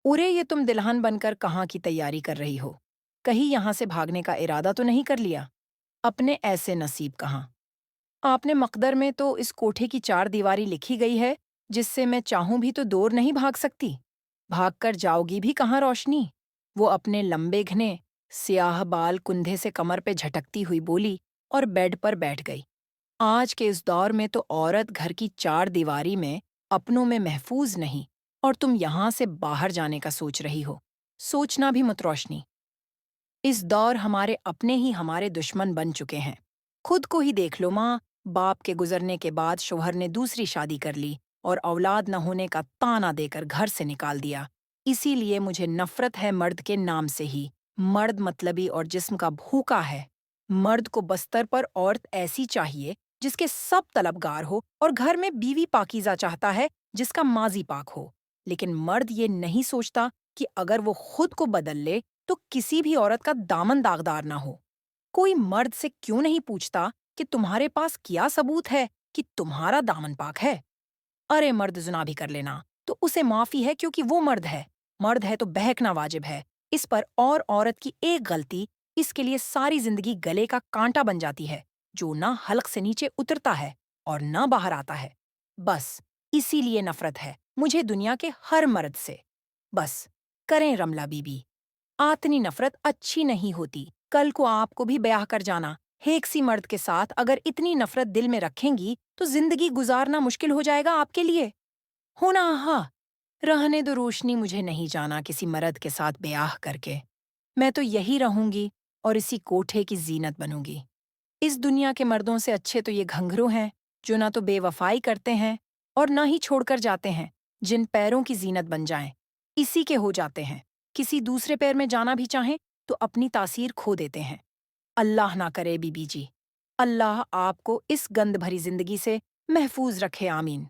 उरे ये तुम दुल्हन बनकर कहाँ की तैयारी कर रही हो? कहीं यहाँ से भागने का इरादा तो नहीं कर लिया? अपने ऐसे नसीब कहाँ? आपने मकदर में तो इस कोठे की चार दीवारी लिखी गई है, जिससे मैं चाहूं भी तो दूर नहीं भाग सकती। भागकर जाओगी भी कहाँ रोशनी? वो अपने लंबे घने स्याह बाल कुंधे से कमर पे झटकती हुई बोली और बेड पर बैठ गई। आज के इस दौर में तो औरत घर की चार दीवारी में अपनों में महफूज नहीं, और तुम यहां से बाहर जाने का सोच रही हो। सोचना भी मत रोशनी। इस दौर हमारे अपने ही हमारे दुश्मन बन चुके हैं। खुद को ही देख लो माँ, बाप के गुजरने के बाद शोहर ने दूसरी शादी कर ली और औलाद न होने का ताना देकर घर से निकाल दिया। इसीलिए मुझे नफरत है मर्द के नाम से ही। मर्द मतलबी और जिस्म का भूखा है। मर्द को बस्तर पर औरत ऐसी चाहिए जिसके सब तलबगार हो, और घर में बीवी पाकीज़ा चाहता है जिसका माजी पाक हो। लेकिन मर्द ये नहीं सोचता कि अगर वो खुद को बदल ले तो किसी भी औरत का दामन दागदार ना हो। कोई मर्द से क्यों नहीं पूछता कि तुम्हारे पास क्या सबूत है कि तुम्हारा दामन पाक है? अरे मर्द जुना भी कर लेना तो उसे माफी है, क्योंकि वो मर्द है। मर्द है तो बहकना वाजिब है इस पर, और औरत की एक गलती इसके लिए सारी जिंदगी गले का कांटा बन जाती है, जो ना हलक से नीचे उतरता है और ना बाहर आता है। बस इसीलिए नफरत है मुझे दुनिया के हर मर्द से। बस करें रमला बीबी। आतनी नफरत अच्छी नहीं होती। कल को आपको भी ब्याह कर जाना। हेक्सी मर्द के साथ अगर इतनी नफरत दिल में रखेंगी तो जिंदगी गुजारना मुश्किल हो जाएगा आपके लिए। होना हाँ, रहने दो रोशनी, मुझे नहीं जाना किसी मर्द के साथ ब्याह करके। मैं तो यही रहूंगी और इसी कोठे की जीनत बनूंगी। इस दुनिया के मर्दों से अच्छे तो ये घंघरू हैं, जो ना तो बेवफाई करते हैं और ना ही छोड़कर जाते हैं, जिन पैरों की जीनत बन जाएं, इसी के हो जाते हैं। किसी दूसरे पैर में जाना भी चाहें तो अपनी तासीर खो देते हैं। अल्लाह ना करे बीबी जी। अल्लाह आपको इस गंद भरी जिंदगी से महफूज रखे, आमीन।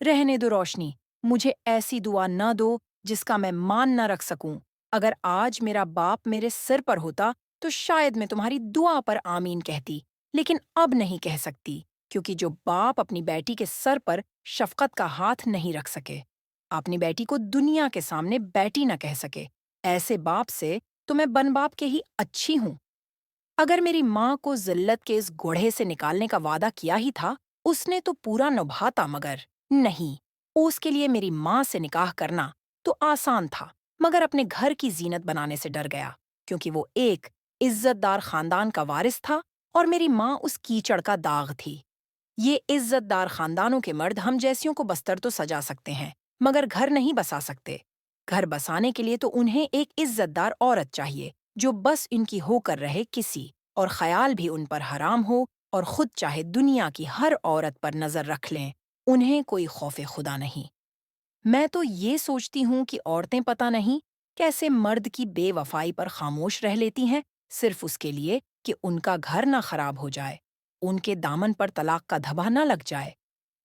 रहने दो रोशनी, मुझे ऐसी दुआ न दो जिसका मैं मान न रख सकूं। अगर आज मेरा बाप मेरे सिर पर होता तो शायद मैं तुम्हारी दुआ पर आमीन कहती, लेकिन अब नहीं कह सकती, क्योंकि जो बाप अपनी बेटी के सर पर शफकत का हाथ नहीं रख सके, अपनी बेटी को दुनिया के सामने बेटी न कह सके, ऐसे बाप से तो मैं बन बाप के ही अच्छी हूँ। अगर मेरी माँ को जिल्लत के इस घोड़े से निकालने का वादा किया ही था, उसने तो पूरा निभाता, मगर नहीं। उसके लिए मेरी माँ से निकाह करना तो आसान था, मगर अपने घर की जीनत बनाने से डर गया, क्योंकि वो एक इज्जतदार खानदान का वारिस था और मेरी माँ उस कीचड़ का दाग थी। ये इज्जतदार खानदानों के मर्द हम जैसियों को बस्तर तो सजा सकते हैं, मगर घर नहीं बसा सकते। घर बसाने के लिए तो उन्हें एक इज्जतदार औरत चाहिए, जो बस इनकी होकर रहे किसी, और ख्याल भी उन पर हराम हो, और खुद चाहे दुनिया की हर औरत पर नजर रख लें, उन्हें कोई खौफे खुदा नहीं। मैं तो ये सोचती हूँ कि औरतें पता नहीं कैसे मर्द की बेवफाई पर खामोश रह लेती हैं, सिर्फ उसके लिए कि उनका घर ना खराब हो जाए, उनके दामन पर तलाक का धब्बा ना लग जाए।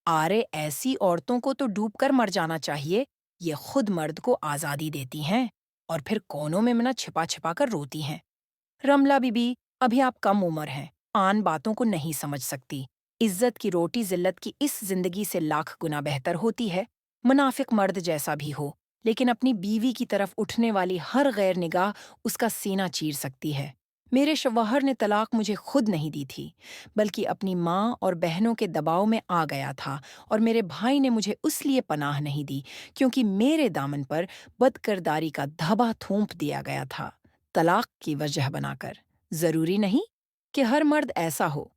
आरे ऐसी औरतों को तो डूब कर मर जाना चाहिए। ये खुद मर्द को आज़ादी देती हैं और फिर कोनों में ना छिपा छिपा कर रोती हैं। रमला बीबी, अभी आप कम उम्र हैं, आन बातों को नहीं समझ सकती। इज्जत की रोटी जिल्लत की इस जिंदगी से लाख गुना बेहतर होती है। मुनाफिक मर्द जैसा भी हो, लेकिन अपनी बीवी की तरफ उठने वाली हर गैर निगाह उसका सीना चीर सकती है। मेरे शौहर ने तलाक मुझे खुद नहीं दी थी, बल्कि अपनी माँ और बहनों के दबाव में आ गया था, और मेरे भाई ने मुझे उसलिए पनाह नहीं दी क्योंकि मेरे दामन पर बदकिरदारी का धब्बा थोप दिया गया था, तलाक की वजह बनाकर। जरूरी नहीं कि हर मर्द ऐसा हो।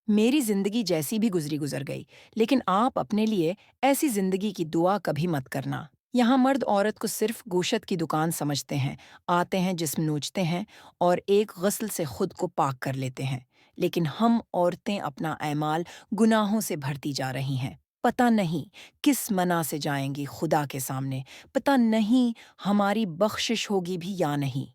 मेरी जिंदगी जैसी भी गुजरी गुजर गई, लेकिन आप अपने लिए ऐसी जिंदगी की दुआ कभी मत करना। यहाँ मर्द औरत को सिर्फ गोशत की दुकान समझते हैं, आते हैं, जिस्म नोचते हैं और एक गस्ल से खुद को पाक कर लेते हैं। लेकिन हम औरतें अपना ऐमाल गुनाहों से भरती जा रही हैं। पता नहीं किस मना से जाएंगी खुदा के सामने, पता नहीं हमारी बख्शिश होगी भी या नहीं।